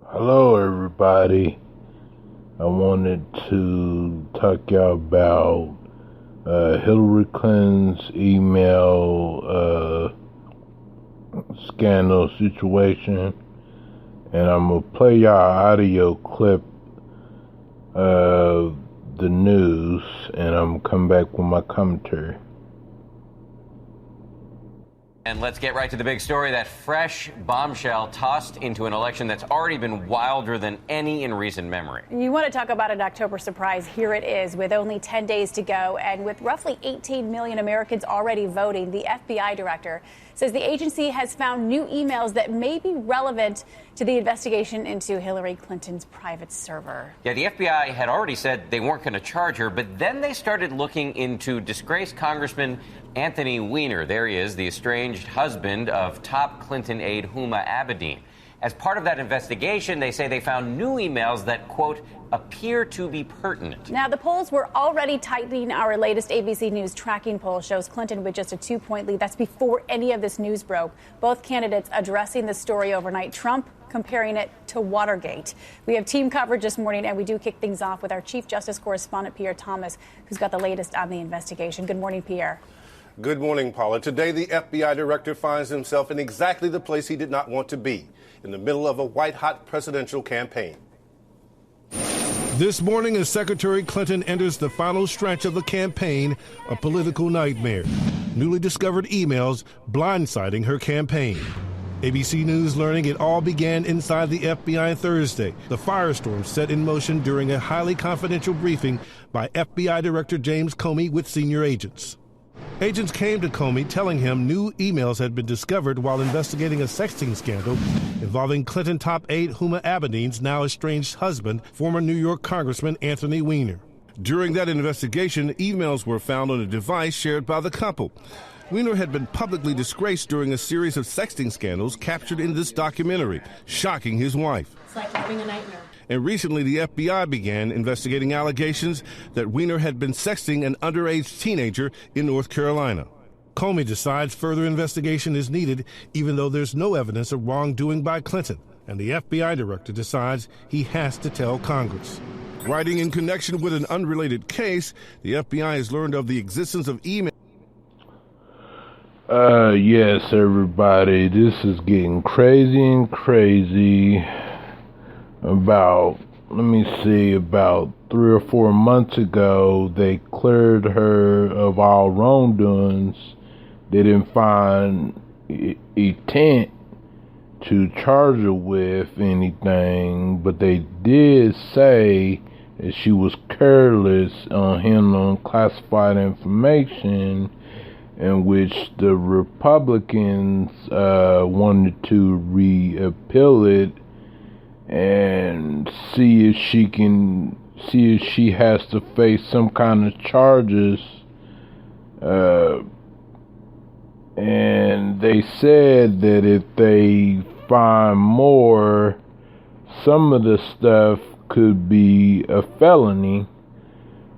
Hello, everybody. I wanted to talk y'all about Hillary Clinton's email scandal situation, and I'm gonna play y'all audio clip of the news, and I'm gonna come back with my commentary. And let's get right to the big story. That fresh bombshell tossed into an election that's already been wilder than any in recent memory. You want to talk about an October surprise? Here it is, with only 10 days to go and with roughly 18 million Americans already voting. The FBI director says the agency has found new emails that may be relevant to the investigation into Hillary Clinton's private server. Yeah, the FBI had already said they weren't going to charge her, but then they started looking into disgraced Congressman Anthony Weiner. There he is, the estranged husband of top Clinton aide Huma Abedin. As part of that investigation, they say they found new emails that, quote, appear to be pertinent. Now, the polls were already tightening. Our latest ABC News tracking poll shows Clinton with just a 2-point lead. That's before any of this news broke. Both candidates addressing the story overnight. Trump comparing it to Watergate. We have team coverage this morning, and we do kick things off with our Chief Justice correspondent, Pierre Thomas, who's got the latest on the investigation. Good morning, Pierre. Good morning, Paula. Today, the FBI director finds himself in exactly the place he did not want to be, in the middle of a white-hot presidential campaign. This morning, as Secretary Clinton enters the final stretch of the campaign, a political nightmare. Newly discovered emails blindsiding her campaign. ABC News learning it all began inside the FBI Thursday. The firestorm set in motion during a highly confidential briefing by FBI Director James Comey with senior agents. Agents came to Comey telling him new emails had been discovered while investigating a sexting scandal involving Clinton top aide Huma Abedin's now estranged husband, former New York Congressman Anthony Weiner. During that investigation, emails were found on a device shared by the couple. Weiner had been publicly disgraced during a series of sexting scandals captured in this documentary, shocking his wife. It's like having a nightmare. And recently, the FBI began investigating allegations that Weiner had been sexting an underage teenager in North Carolina. Comey decides further investigation is needed, even though there's no evidence of wrongdoing by Clinton. And the FBI director decides he has to tell Congress. Writing in connection with an unrelated case, the FBI has learned of the existence of email. Yes, everybody, this is getting crazy and crazy. About 3 or 4 months ago, they cleared her of all wrongdoings. They didn't find intent to charge her with anything, but they did say that she was careless on handling classified information, in which the Republicans wanted to reappeal it and see if she has to face some kind of charges. And they said that if they find more, some of the stuff could be a felony.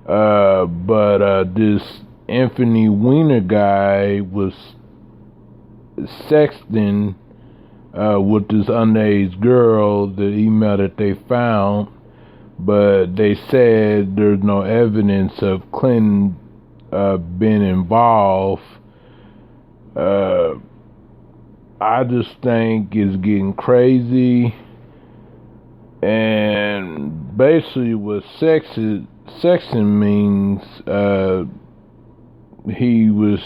But this Anthony Weiner guy was sexting with this underage girl, the email that they found, but they said there's no evidence of Clinton being involved. I just think it's getting crazy, and basically what sexting means, he was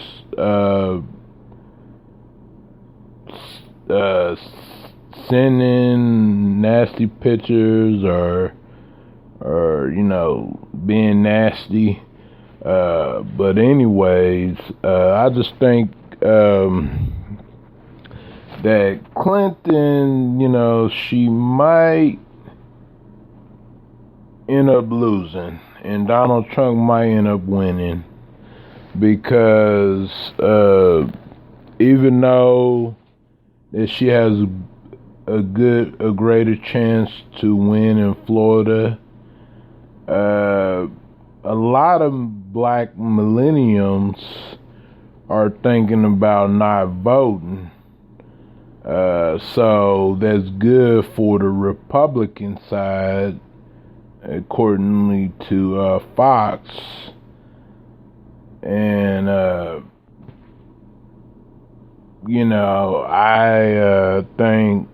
sending nasty pictures or being nasty. But anyways, I just think that Clinton, she might end up losing, and Donald Trump might end up winning, because even though that she has a greater chance to win in Florida, a lot of black millennials are thinking about not voting. So that's good for the Republican side, accordingly to Fox. And, I think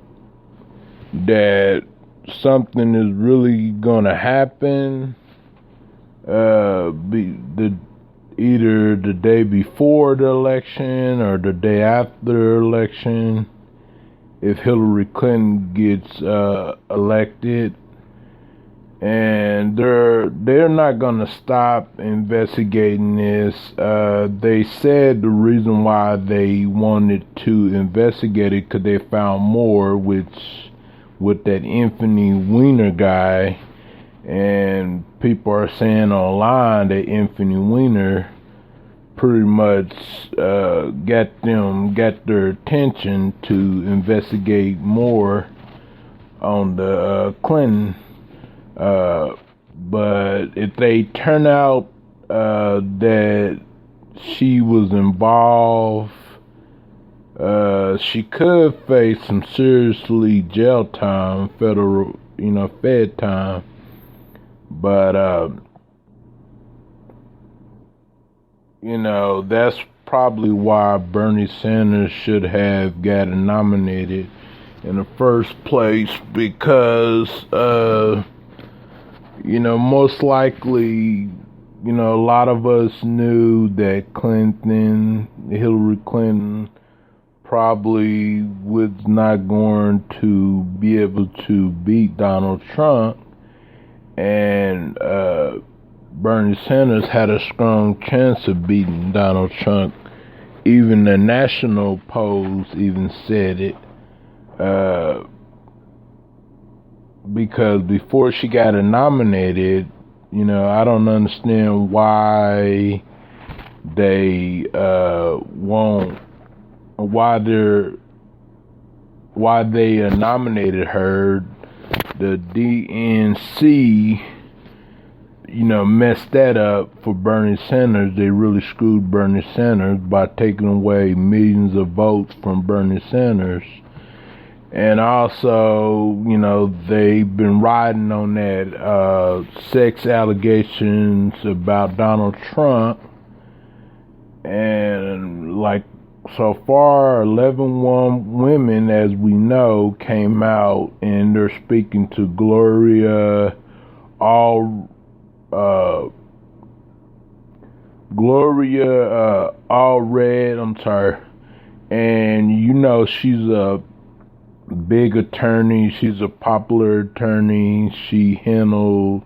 that something is really going to happen either the day before the election or the day after the election, if Hillary Clinton gets elected. And they're not going to stop investigating this. They said the reason why they wanted to investigate it because they found more, which with that Anthony Weiner guy, and people are saying online that Anthony Weiner pretty much got their attention to investigate more on the Clinton. But if they turn out that she was involved, she could face some seriously jail time, federal, Fed time. But that's probably why Bernie Sanders should have gotten nominated in the first place, because most likely, a lot of us knew that Hillary Clinton probably was not going to be able to beat Donald Trump, and Bernie Sanders had a strong chance of beating Donald Trump. Even the national polls even said it. Because before she got nominated, I don't understand why they nominated her. The DNC, messed that up for Bernie Sanders. They really screwed Bernie Sanders by taking away millions of votes from Bernie Sanders. And also, they've been riding on that sex allegations about Donald Trump. And so far, 11 women, as we know, came out, and they're speaking to Gloria Allred, and she's a big attorney. She's a popular attorney. She handled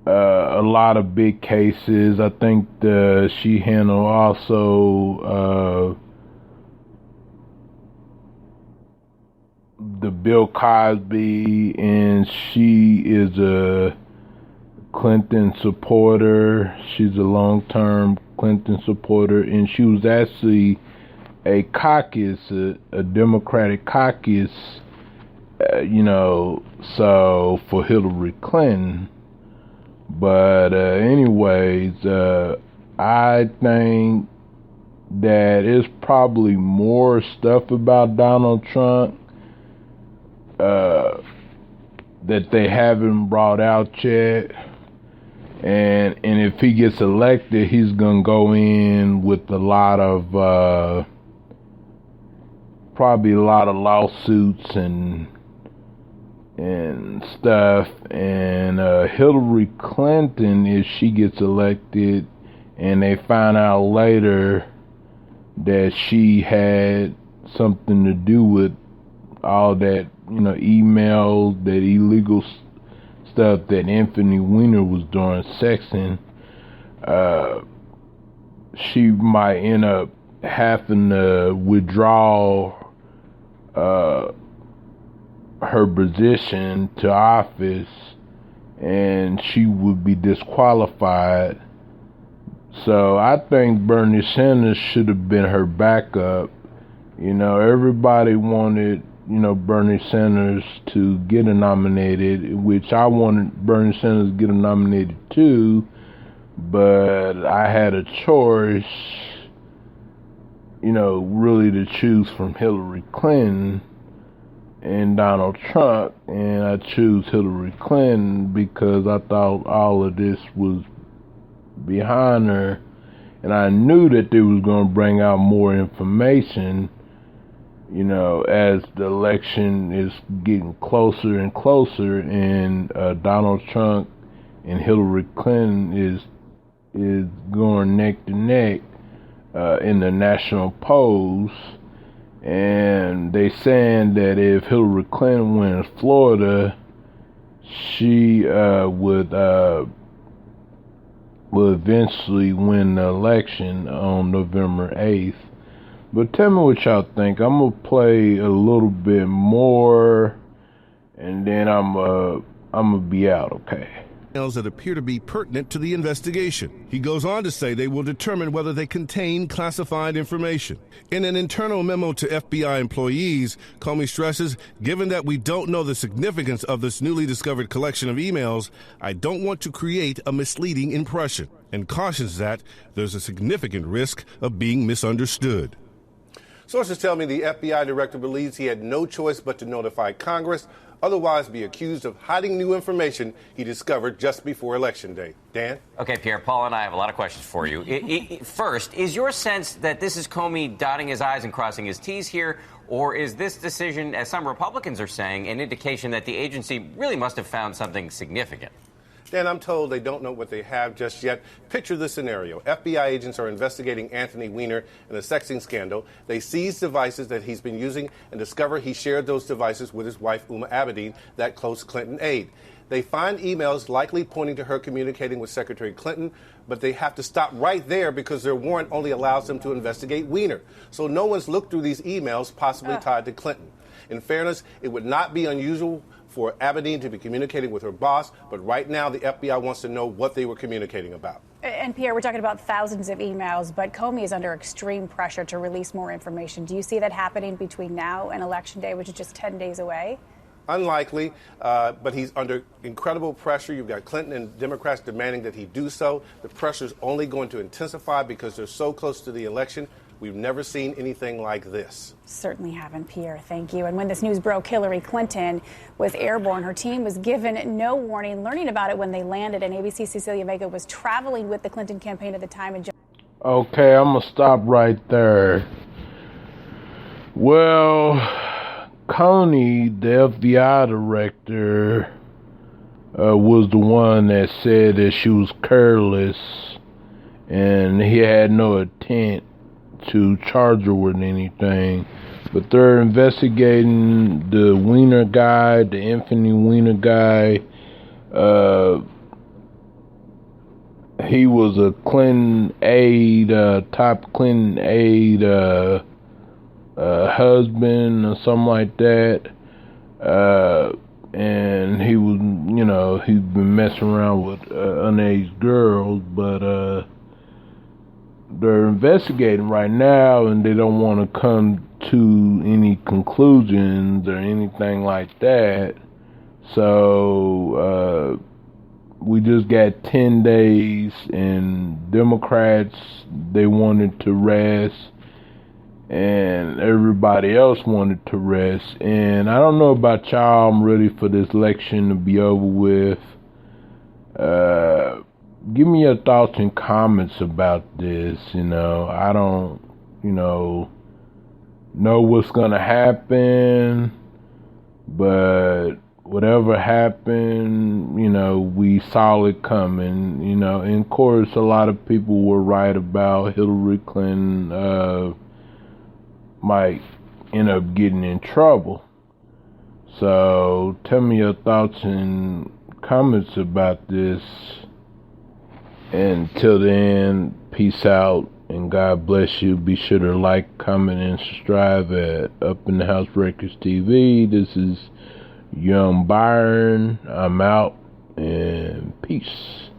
a lot of big cases. I think she handled also the Bill Cosby, and she is a Clinton supporter. She's a long-term Clinton supporter, and she was actually a caucus, a Democratic caucus, so for Hillary Clinton. But anyways, I think that it's probably more stuff about Donald Trump that they haven't brought out yet. And if he gets elected, he's gonna go in with a lot of probably a lot of lawsuits and stuff. And Hillary Clinton, if she gets elected and they find out later that she had something to do with all that, emails, that illegal stuff that Anthony Weiner was doing, sexing, she might end up having to withdraw her position to office, and she would be disqualified. So I think Bernie Sanders should have been her backup. Everybody wanted, Bernie Sanders to get nominated, which I wanted Bernie Sanders to get nominated too, but I had a choice. really to choose from Hillary Clinton and Donald Trump, and I choose Hillary Clinton because I thought all of this was behind her, and I knew that they was going to bring out more information, as the election is getting closer and closer, and Donald Trump and Hillary Clinton is going neck to neck in the national polls. And they saying that if Hillary Clinton wins Florida, she would eventually win the election on November 8th. But tell me what y'all think. I'm gonna play a little bit more, and then I'm gonna be out. Okay. That appear to be pertinent to the investigation. He goes on to say they will determine whether they contain classified information. In an internal memo to FBI employees, Comey stresses, given that we don't know the significance of this newly discovered collection of emails, I don't want to create a misleading impression, and cautions that there's a significant risk of being misunderstood. Sources tell me the FBI director believes he had no choice but to notify Congress, otherwise be accused of hiding new information he discovered just before Election Day. Dan? Okay, Pierre, Paul and I have a lot of questions for you. First, is your sense that this is Comey dotting his I's and crossing his T's here, or is this decision, as some Republicans are saying, an indication that the agency really must have found something significant? Dan, I'm told they don't know what they have just yet. Picture the scenario. FBI agents are investigating Anthony Weiner in a sexting scandal. They seize devices that he's been using and discover he shared those devices with his wife, Huma Abedin, that close Clinton aide. They find emails likely pointing to her communicating with Secretary Clinton, but they have to stop right there because their warrant only allows them to investigate Weiner. So no one's looked through these emails possibly tied to Clinton. In fairness, it would not be unusual for Abedin to be communicating with her boss, but right now the FBI wants to know what they were communicating about. And Pierre, we're talking about thousands of emails, but Comey is under extreme pressure to release more information. Do you see that happening between now and Election Day, which is just 10 days away? Unlikely, but he's under incredible pressure. You've got Clinton and Democrats demanding that he do so. The pressure is only going to intensify because they're so close to the election. We've never seen anything like this. Certainly haven't, Pierre. Thank you. And when this news broke, Hillary Clinton was airborne. Her team was given no warning, learning about it when they landed. And ABC's Cecilia Vega was traveling with the Clinton campaign at the time. Okay, I'm going to stop right there. Well, Comey, the FBI director, was the one that said that she was careless and he had no intent to charge her with anything. But they're investigating the Weiner guy, the Anthony Weiner guy. He was a Clinton aide, top Clinton aide, husband or something like that. And he was, he's been messing around with underage girls, but they're investigating right now, and they don't want to come to any conclusions or anything like that. So we just got 10 days, and Democrats, they wanted to rest, and everybody else wanted to rest. And I don't know about y'all, I'm ready for this election to be over with. Give me your thoughts and comments about this. I don't, know what's going to happen, but whatever happened, we saw it coming, and of course a lot of people were right about Hillary Clinton might end up getting in trouble. So tell me your thoughts and comments about this. Until then, peace out and God bless you. Be sure to like, comment, and subscribe at Up in the House Records TV. This is Young Byron. I'm out, and peace.